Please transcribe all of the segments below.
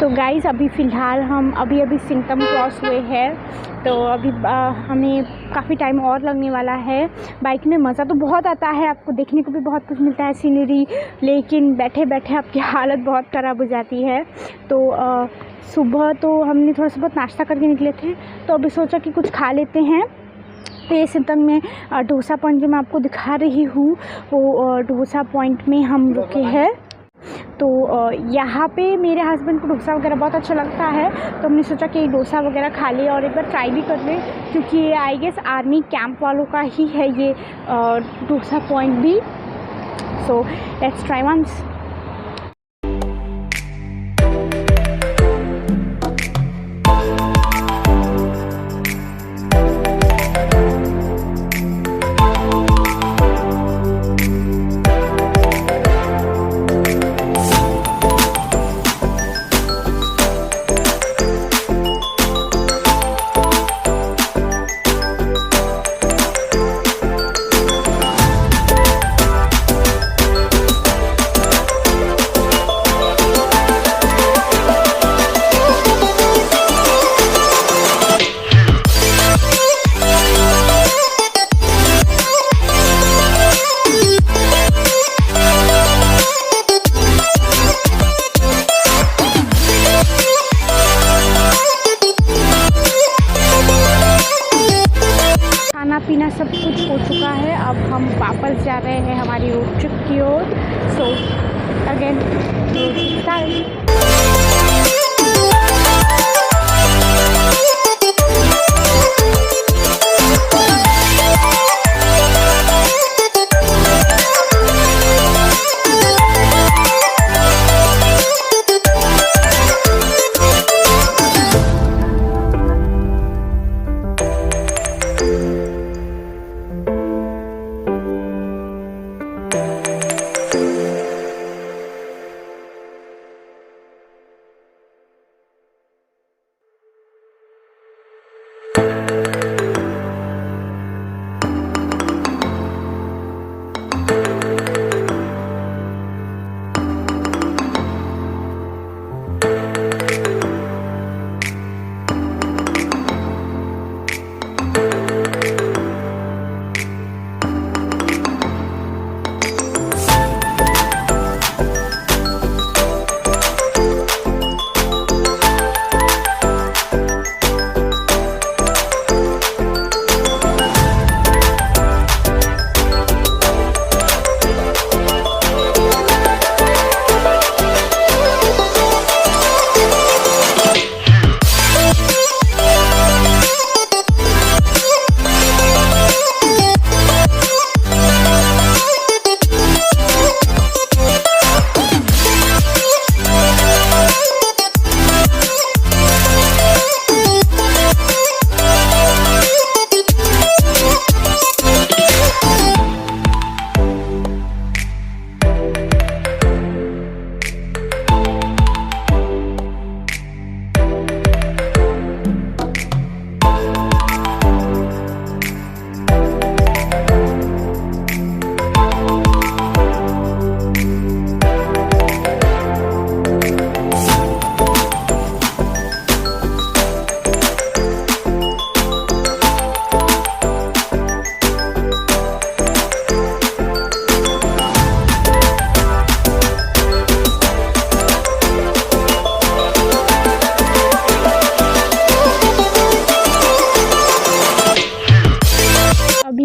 तो गाइज़ अभी फ़िलहाल हम अभी सिंघम क्रॉस हुए हैं। तो अभी हमें काफ़ी टाइम और लगने वाला है। बाइक में मज़ा तो बहुत आता है, आपको देखने को भी बहुत कुछ मिलता है सीनरी, लेकिन बैठे बैठे आपकी हालत बहुत ख़राब हो जाती है। तो सुबह तो हमने थोड़ा सा बहुत नाश्ता करके निकले थे, तो अभी सोचा कि कुछ खा लेते हैं। तो ये सिंघम में डोसा पॉइंट जो मैं आपको दिखा रही हूँ, वो डोसा पॉइंट में हम रुके हैं। तो यहाँ पे मेरे हस्बैंड को डोसा वगैरह बहुत अच्छा लगता है, तो हमने सोचा कि डोसा वगैरह खा ले और एक बार ट्राई भी कर ले, क्योंकि ये आई गेस आर्मी कैंप वालों का ही है ये डोसा पॉइंट भी। So let's try once. खाना पीना सब कुछ हो चुका है, अब हम वापस जा रहे हैं हमारी रोड ट्रिप की ओर। So again start.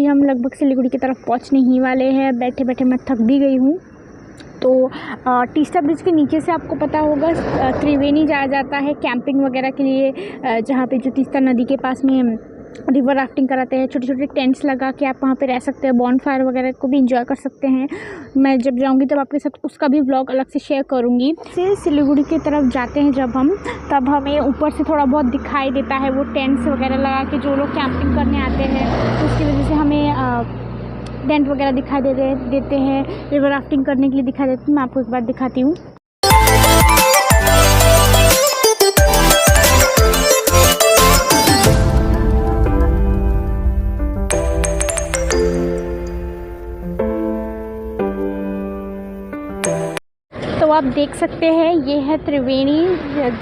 हम लगभग सिलीगुड़ी की तरफ पहुंचने ही वाले हैं। बैठे बैठे मैं थक भी गई हूँ। तो तीस्ता ब्रिज के नीचे से आपको पता होगा त्रिवेणी जाया जाता है कैंपिंग वगैरह के लिए, जहाँ पे जो तीस्ता नदी के पास में रिवर राफ्टिंग कराते हैं। छोटे छोटे टेंट्स लगा के आप वहाँ पे रह सकते हैं, बॉनफायर वगैरह को भी इंजॉय कर सकते हैं। मैं जब जाऊँगी तब आपके साथ उसका भी व्लॉग अलग से शेयर करूँगी। फिर सिलीगुड़ी की तरफ जाते हैं जब हम, तब हमें ऊपर से थोड़ा बहुत दिखाई देता है वो टेंट्स वगैरह लगा के जो लोग कैंपिंग करने आते हैं, तो उसकी वजह से हमें टेंट वगैरह दिखाई देते हैं, रिवर राफ्टिंग करने के लिए दिखाई देते हैं। मैं आपको एक बार दिखाती हूँ। आप देख सकते हैं ये है त्रिवेणी,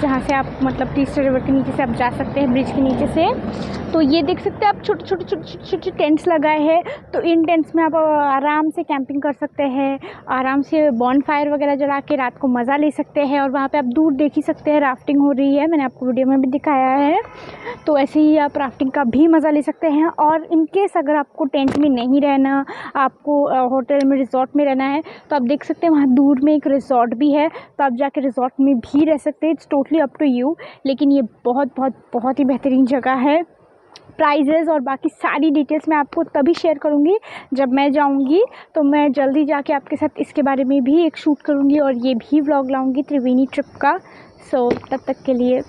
जहाँ से आप मतलब तीस्ता रिवर के नीचे से आप जा सकते हैं, ब्रिज के नीचे से। तो ये देख सकते हैं आप छोटे टेंट्स लगाए हैं। तो इन टेंट्स में आप आराम से कैंपिंग कर सकते हैं, आराम से बॉनफायर वगैरह जला के रात को मज़ा ले सकते हैं। और वहाँ पे आप दूर देख ही सकते हैं राफ्टिंग हो रही है, मैंने आपको वीडियो में भी दिखाया है। तो ऐसे ही आप राफ्टिंग का भी मज़ा ले सकते हैं। और इन केस अगर आपको टेंट में नहीं रहना, आपको होटल में रिजॉर्ट में रहना है, तो आप देख सकते हैं वहाँ दूर में एक रिजॉर्ट भी है, तो आप जाके रिजॉर्ट में भी रह सकते हैं। It's totally up to you, लेकिन ये बहुत ही बेहतरीन जगह है। प्राइजेज़ और बाकी सारी डिटेल्स मैं आपको तभी शेयर करूँगी जब मैं जाऊँगी। तो मैं जल्दी जाके आपके साथ इसके बारे में भी एक शूट करूँगी और ये भी व्लॉग लाऊँगी त्रिवेणी ट्रिप का। सो तब तक के लिए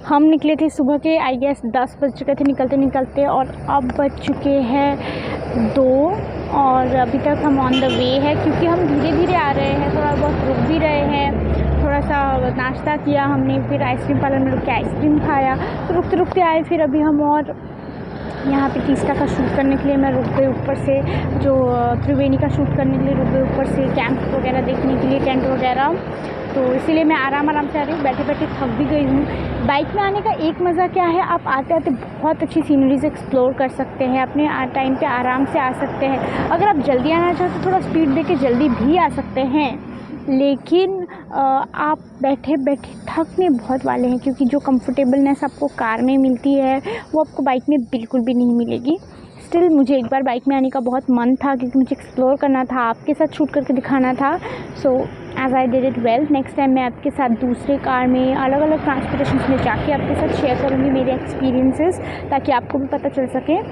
हम निकले थे सुबह के आई गेस 10 बज चुके थे निकलते, और अब बज चुके हैं 2 और अभी तक हम ऑन द वे है, क्योंकि हम धीरे धीरे आ रहे हैं, थोड़ा बहुत रुक भी रहे हैं, थोड़ा सा नाश्ता किया हमने, फिर आइसक्रीम पार्लर में रुक के आइसक्रीम खाया, तो रुकते रुकते आए। फिर अभी हम और यहाँ पे तीस्ता का शूट करने के लिए मैं रुक गई ऊपर से, जो त्रिवेणी का शूट करने के लिए रुक गई ऊपर से, कैंप वगैरह देखने के लिए, टेंट वगैरह। तो इसीलिए मैं आराम से आ रही हूँ, बैठे बैठे थक भी गई हूँ। बाइक में आने का एक मज़ा क्या है, आप आते आते बहुत अच्छी सीनरीज एक्सप्लोर कर सकते हैं, अपने टाइम पे आराम से आ सकते हैं। अगर आप जल्दी आना चाहते तो थोड़ा स्पीड देके जल्दी भी आ सकते हैं, लेकिन आप बैठे बैठे थकने बहुत वाले हैं, क्योंकि जो कंफर्टेबलनेस आपको कार में मिलती है वो आपको बाइक में बिल्कुल भी नहीं मिलेगी। स्टिल मुझे एक बार बाइक में आने का बहुत मन था, क्योंकि मुझे एक्सप्लोर करना था, आपके साथ शूट करके दिखाना था। So as I did it well. Next time मैं आपके साथ दूसरे कार में अलग अलग ट्रांसपोर्टेशन में जाके आपके साथ शेयर करूँगी मेरे एक्सपीरियंसेस, ताकि आपको भी पता चल सके।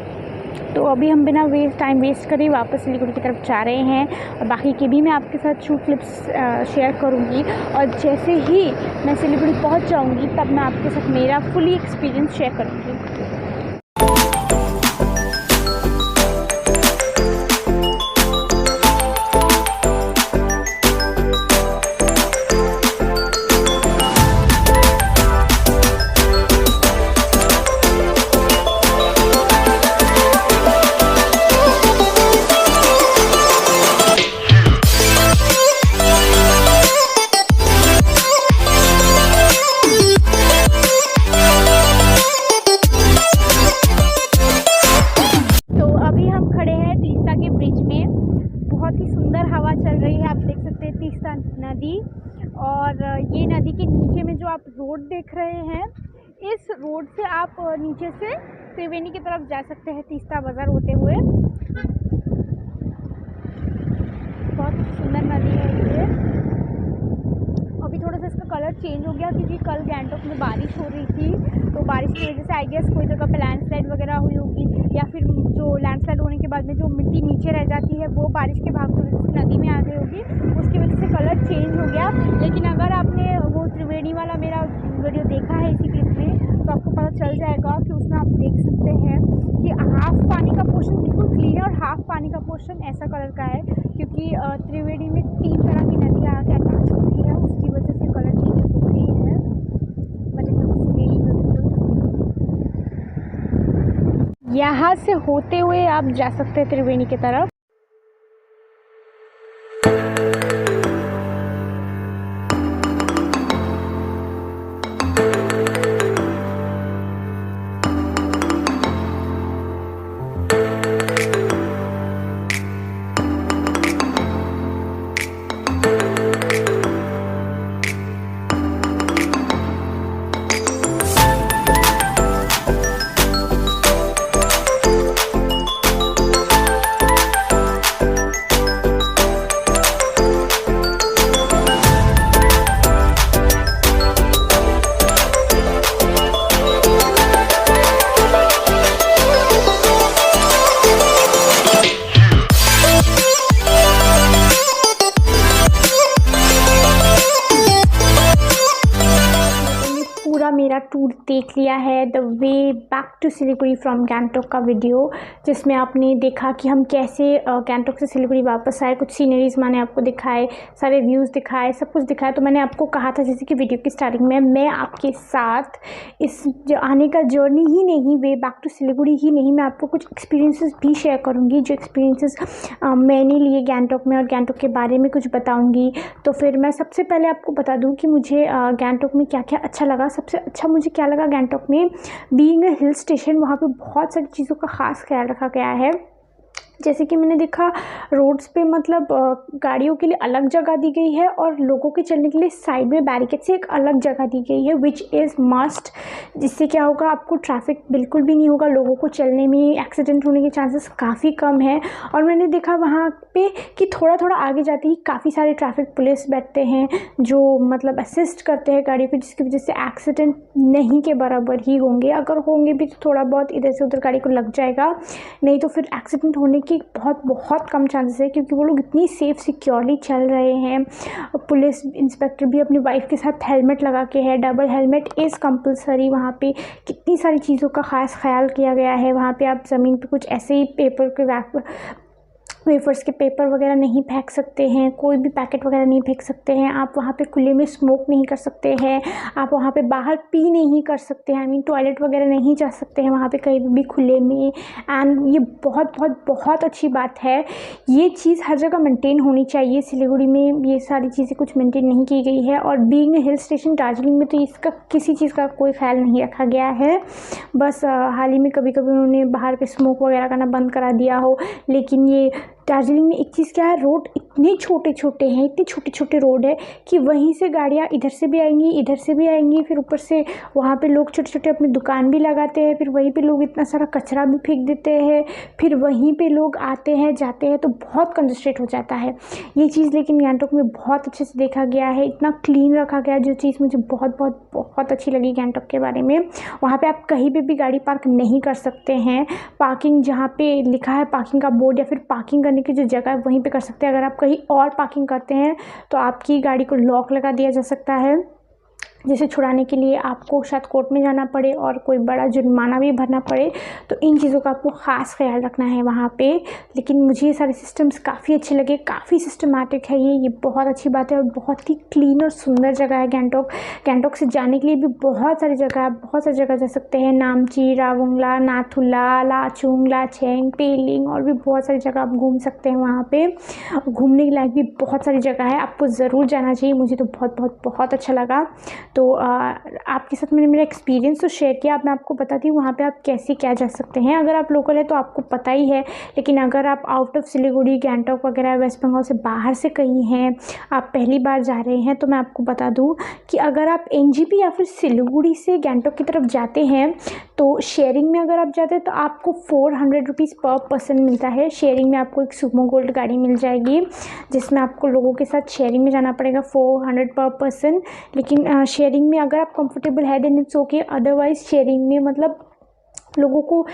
तो अभी हम बिना टाइम वेस्ट करे वापस सिलीगुड़ी की तरफ जा रहे हैं, और बाकी के भी मैं आपके साथ शूट क्लिप्स शेयर करूँगी। और जैसे ही मैं सिलीगुड़ी पहुँच जाऊँगी तब मैं आपके साथ मेरा फुली एक्सपीरियंस शेयर करूँगी। नदी, और ये नदी के नीचे में जो आप रोड देख रहे हैं, इस रोड से आप नीचे से त्रिवेणी की तरफ जा सकते हैं तीस्ता बाज़ार होते हुए। बहुत सुंदर नदी है ये। अभी थोड़ा सा इसका कलर चेंज हो गया, क्योंकि कल गैंगटॉक में बारिश हो रही थी, तो बारिश की वजह से आई गेस कोई जगह पे लैंडस्लाइड वगैरह हुई होगी, या फिर जो लैंडस्लाइड होने के बाद में जो मिट्टी नीचे रह जाती है वो बारिश के भाग की वजह से नदी में आ गई होगी, उसकी वजह से कलर चेंज हो गया। लेकिन अगर आपने वो त्रिवेणी वाला मेरा वीडियो देखा है इसी क्लिप में, तो आपको पता चल जाएगा कि उसमें आप देख सकते हैं कि हाफ पानी का पोर्शन बिल्कुल क्लीन है और हाफ पानी का पोर्शन ऐसा कलर का है, क्योंकि त्रिवेणी में 3 तरह की नदियाँ आके अटैच होती है, उसकी वजह से कलर चेंजेस हो रही है। But it looks really beautiful. यहाँ से होते हुए आप जा सकते हैं त्रिवेणी की तरफ। देख लिया है the way back to Siliguri from Gangtok का वीडियो, जिसमें आपने देखा कि हम कैसे गैंगटॉक से सिलीगुड़ी वापस आए। कुछ सीनरीज मैंने आपको दिखाए, सारे व्यूज़ दिखाए, सब कुछ दिखाया। तो मैंने आपको कहा था जैसे कि वीडियो की स्टार्टिंग में, मैं आपके साथ इस जो आने का जर्नी ही नहीं, वे बैक टू सिलीगुड़ी ही नहीं, मैं आपको कुछ एक्सपीरियंसेस भी शेयर करूँगी, जो एक्सपीरियंसेस मैंने लिए गैंगटॉक में, और गैंगटॉक के बारे में कुछ बताऊँगी। तो फिर मैं सबसे पहले आपको बता दूँ कि मुझे गैंगटॉक में क्या क्या अच्छा लगा। सबसे अच्छा मुझे क्या लगा गैंगटॉक में, बीइंग अ हिल स्टेशन, वहाँ पे बहुत सारी चीज़ों का ख़ास ख्याल रखा गया है। जैसे कि मैंने देखा रोड्स पे मतलब गाड़ियों के लिए अलग जगह दी गई है और लोगों के चलने के लिए साइड में बैरिकेड से एक अलग जगह दी गई है, विच इज़ मस्ट। जिससे क्या होगा, आपको ट्रैफिक बिल्कुल भी नहीं होगा, लोगों को चलने में एक्सीडेंट होने के चांसेस काफ़ी कम है। और मैंने देखा वहाँ पे कि थोड़ा थोड़ा आगे जाते ही काफ़ी सारे ट्रैफिक पुलिस बैठते हैं जो मतलब असिस्ट करते हैं गाड़ियों को, जिसकी वजह से एक्सीडेंट नहीं के बराबर ही होंगे। अगर होंगे भी तो थोड़ा बहुत इधर से उधर गाड़ी को लग जाएगा, नहीं तो फिर एक्सीडेंट होने की बहुत कम चांसेस है, क्योंकि वो लोग इतनी सेफ सिक्योरली चल रहे हैं। पुलिस इंस्पेक्टर भी अपनी वाइफ के साथ हेलमेट लगा के है, डबल हेलमेट इज़ कंपलसरी। वहाँ पे कितनी सारी चीज़ों का ख़ास ख्याल किया गया है। वहाँ पे आप ज़मीन पे कुछ ऐसे ही पेपर के वेफर्स के पेपर वगैरह नहीं फेंक सकते हैं, कोई भी पैकेट वगैरह नहीं फेंक सकते हैं। आप वहाँ पे खुले में स्मोक नहीं कर सकते हैं, आप वहाँ पे बाहर पी नहीं कर सकते हैं, आई मीन टॉयलेट वगैरह नहीं जा सकते हैं वहाँ पे कहीं भी खुले में। एंड ये बहुत अच्छी बात है। ये चीज़ हर जगह मेंटेन होनी चाहिए। सिलीगुड़ी में ये सारी चीज़ें कुछ मेंटेन नहीं की गई है। और बीइंग हिल स्टेशन दार्जिलिंग में तो इसका किसी चीज़ का कोई ख्याल नहीं रखा गया है। बस हाल ही में कभी कभी उन्होंने बाहर पे स्मोक वगैरह करना बंद करा दिया हो। लेकिन ये दार्जिलिंग में एक चीज़ क्या है, रोड इतने छोटे छोटे हैं, इतने छोटे छोटे रोड है कि वहीं से गाड़ियाँ इधर से भी आएंगी, इधर से भी आएंगी। फिर ऊपर से वहाँ पे लोग छोटे छोटे अपनी दुकान भी लगाते हैं, फिर वहीं पे लोग इतना सारा कचरा भी फेंक देते हैं, फिर वहीं पे लोग आते हैं जाते हैं, तो बहुत कंजस्टेड हो जाता है ये चीज़। लेकिन गैंगटॉक में बहुत अच्छे से देखा गया है, इतना क्लीन रखा गया, जो चीज़ मुझे बहुत अच्छी लगी गैंगटॉक के बारे में। वहाँ पर आप कहीं पर भी गाड़ी पार्क नहीं कर सकते हैं। पार्किंग जहाँ पे लिखा है पार्किंग का बोर्ड या फिर पार्किंग करने की जो जगह है वहीं पे कर सकते हैं। अगर आप कहीं और पार्किंग करते हैं तो आपकी गाड़ी को लॉक लगा दिया जा सकता है, जिसे छुड़ाने के लिए आपको शायद कोर्ट में जाना पड़े और कोई बड़ा जुर्माना भी भरना पड़े। तो इन चीज़ों का आपको ख़ास ख्याल रखना है वहाँ पे। लेकिन मुझे ये सारे सिस्टम्स काफ़ी अच्छे लगे, काफ़ी सिस्टमैटिक है ये बहुत अच्छी बात है। और बहुत ही क्लीन और सुंदर जगह है गैंगटॉक से जाने के लिए भी बहुत सारी जगह जा सकते हैं। नामची, रावुंगला, नाथुला, लाचुंग, लाचेंग, पेलिंग, और भी बहुत सारी जगह आप घूम सकते हैं। वहाँ पे घूमने के लायक भी बहुत सारी जगह है, आपको ज़रूर जाना चाहिए। मुझे तो बहुत अच्छा लगा। तो आपके साथ मैंने मेरा एक्सपीरियंस तो शेयर किया। अब मैं आपको बताती हूँ वहाँ पे आप कैसे क्या जा सकते हैं। अगर आप लोकल है तो आपको पता ही है, लेकिन अगर आप आउट ऑफ सिलीगुड़ी, गैंगटॉक वगैरह वेस्ट बंगाल से बाहर से कहीं हैं, आप पहली बार जा रहे हैं, तो मैं आपको बता दूँ कि अगर आप एनजेपी या फिर सिलीगुड़ी से गैंगटॉक की तरफ जाते हैं तो शेयरिंग में अगर आप जाते हैं तो आपको 400 रुपीज़ पर पर्सन मिलता है। शेयरिंग में आपको एक सुमो गोल्ड गाड़ी मिल जाएगी, जिसमें आपको लोगों के साथ शेयरिंग में जाना पड़ेगा 400 पर पर्सन। लेकिन शेयरिंग में अगर आप कंफर्टेबल है then it's okay. Otherwise sharing में मतलब लोगों को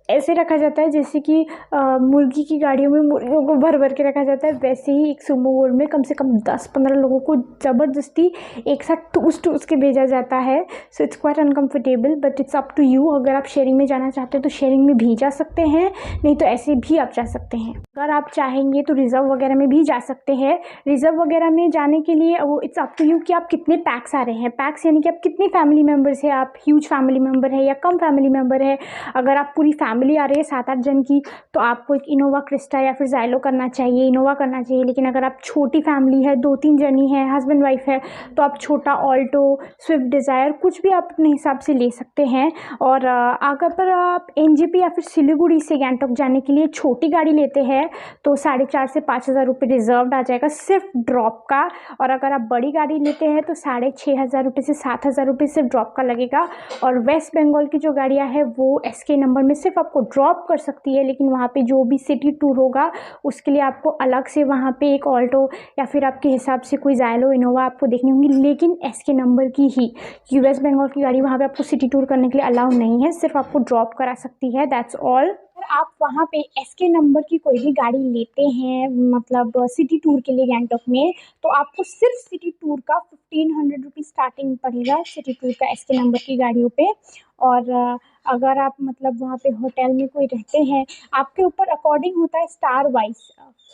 ऐसे रखा जाता है जैसे कि मुर्गी की गाड़ियों में मुर्गियों को भर के रखा जाता है, वैसे ही एक सुमो गोल्ड में कम से कम 10-15 लोगों को ज़बरदस्ती एक साथ ठूस के भेजा जाता है। So it's quite uncomfortable, but it's up to you. अगर आप शेयरिंग में जाना चाहते हो तो शेयरिंग में भी जा सकते हैं, नहीं तो ऐसे भी आप जा सकते हैं। अगर आप चाहेंगे तो रिज़र्व वगैरह में भी जा सकते हैं। रिज़र्व वगैरह में जाने के लिए वो इट्स अप टू यू कि आप कितने पैक्स आ रहे हैं। पैक्स यानी कि आप कितने फैमिली मेम्बर्स हैं, आप ह्यूज फैमिली मेम्बर है या कम फैमिली मेम्बर है। अगर आप पूरी फैमिली आ रही है 7-8 जन की, तो आपको एक इनोवा क्रिस्टा या फिर ज़ाइलो करना चाहिए, इनोवा करना चाहिए। लेकिन अगर आप छोटी फैमिली है, 2-3 जनी है, हस्बैंड वाइफ है, तो आप छोटा ऑल्टो, स्विफ्ट डिज़ायर कुछ भी आप अपने हिसाब से ले सकते हैं। और अगर पर आप एनजेपी या फिर सिलीगुड़ी से गैंगटॉक जाने के लिए छोटी गाड़ी लेते हैं तो 4,500 से 5,000 रुपये रिजर्व आ जाएगा सिर्फ ड्रॉप का। और अगर आप बड़ी गाड़ी लेते हैं तो 6,500 रुपये से 7,000 रुपये सिर्फ ड्रॉप का लगेगा। और वेस्ट बंगाल की जो गाड़ियाँ हैं वो एसके नंबर में सिर्फ आपको ड्रॉप कर सकती है, लेकिन वहाँ पे जो भी सिटी टूर होगा उसके लिए आपको अलग से वहाँ पे एक ऑल्टो या फिर आपके हिसाब से कोई ज़ाइलो, इनोवा आपको देखनी होंगी, लेकिन एसके नंबर की ही। वेस्ट बंगाल की गाड़ी वहाँ पे आपको सिटी टूर करने के लिए अलाउ नहीं है, सिर्फ आपको ड्रॉप करा सकती है, दैट्स ऑल। अगर आप वहाँ पे एसके नंबर की कोई भी गाड़ी लेते हैं मतलब सिटी टूर के लिए गैंगटॉक में, तो आपको सिर्फ सिटी टूर का 1500 रुपीज़ स्टार्टिंग पड़ेगा सिटी टूर का एसके नंबर की गाड़ियों पे। और अगर आप मतलब वहाँ पे होटल में कोई रहते हैं, आपके ऊपर अकॉर्डिंग होता है star wise,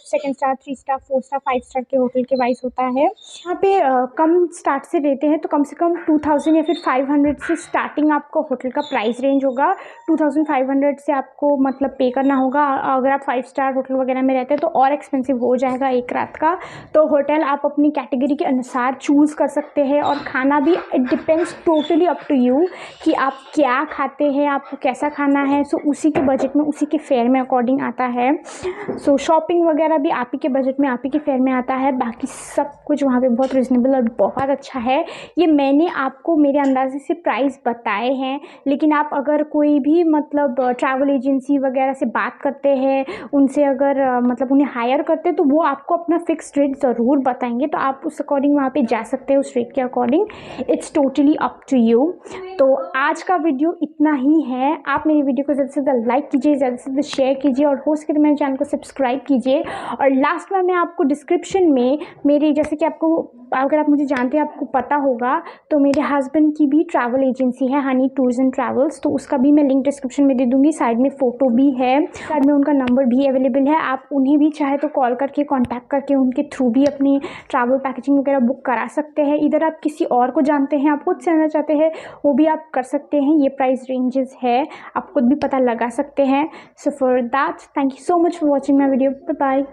second star, 3 star, 4 star, 5 star के होटल के वाइज होता है। यहाँ पे कम स्टार्ट से देते हैं तो कम से कम 2000 या फिर 500 से स्टार्टिंग आपको होटल का प्राइस रेंज होगा। 2500 से आपको मतलब पे करना होगा। अगर आप 5 स्टार होटल वगैरह में रहते हैं तो और एक्सपेंसिव हो जाएगा एक रात का। तो होटल आप अपनी कैटेगरी के अनुसार चूज़ कर सकते हैं, और खाना भी it depends totally up to you कि आप क्या खाते हैं, आपको कैसा खाना है। सो उसी के बजट में, उसी के फेयर में अकॉर्डिंग आता है। सो शॉपिंग वगैरह भी आप ही के बजट में, आप ही के फेयर में आता है। बाकी सब कुछ वहाँ पे बहुत रिजनेबल और बहुत अच्छा है। ये मैंने आपको मेरे अंदाजे से प्राइस बताए हैं, लेकिन आप अगर कोई भी मतलब ट्रैवल एजेंसी वगैरह से बात करते हैं, उनसे अगर मतलब उन्हें हायर करते हैं, तो वो आपको अपना फिक्स्ड रेट ज़रूर बताएंगे। तो आप उस अकॉर्डिंग वहाँ पे जा सकते हैं, उस रेट के according. It's totally up to you. तो आज का वीडियो इतना ही है। आप मेरी वीडियो को ज़्यादा से ज़्यादा लाइक कीजिए, ज़्यादा से ज़्यादा शेयर कीजिए, और हो सके तो मेरे चैनल को सब्सक्राइब कीजिए। और लास्ट में मैं आपको डिस्क्रिप्शन में मेरी, जैसे कि आपको, अगर आप मुझे जानते हैं, आपको पता होगा, तो मेरे हस्बैंड की भी ट्रैवल एजेंसी है, हनी टूर्स एंड ट्रैवल्स, तो उसका भी मैं लिंक डिस्क्रिप्शन में दे दूँगी। साइड में फ़ोटो भी है, साइड में उनका नंबर भी अवेलेबल है। आप उन्हें भी चाहे तो कॉल करके, कॉन्टैक्ट करके उनके थ्रू भी अपनी ट्रैवल पैकेजिंग वगैरह बुक करा सकते हैं। इधर आप किसी और को जानते हैं, आप खुद से आना चाहते हैं, वो भी आप कर सकते हैं। ये प्राइस रेंजेस है, आप खुद भी पता लगा सकते हैं। So for that, thank you so much for watching my video. Bye bye.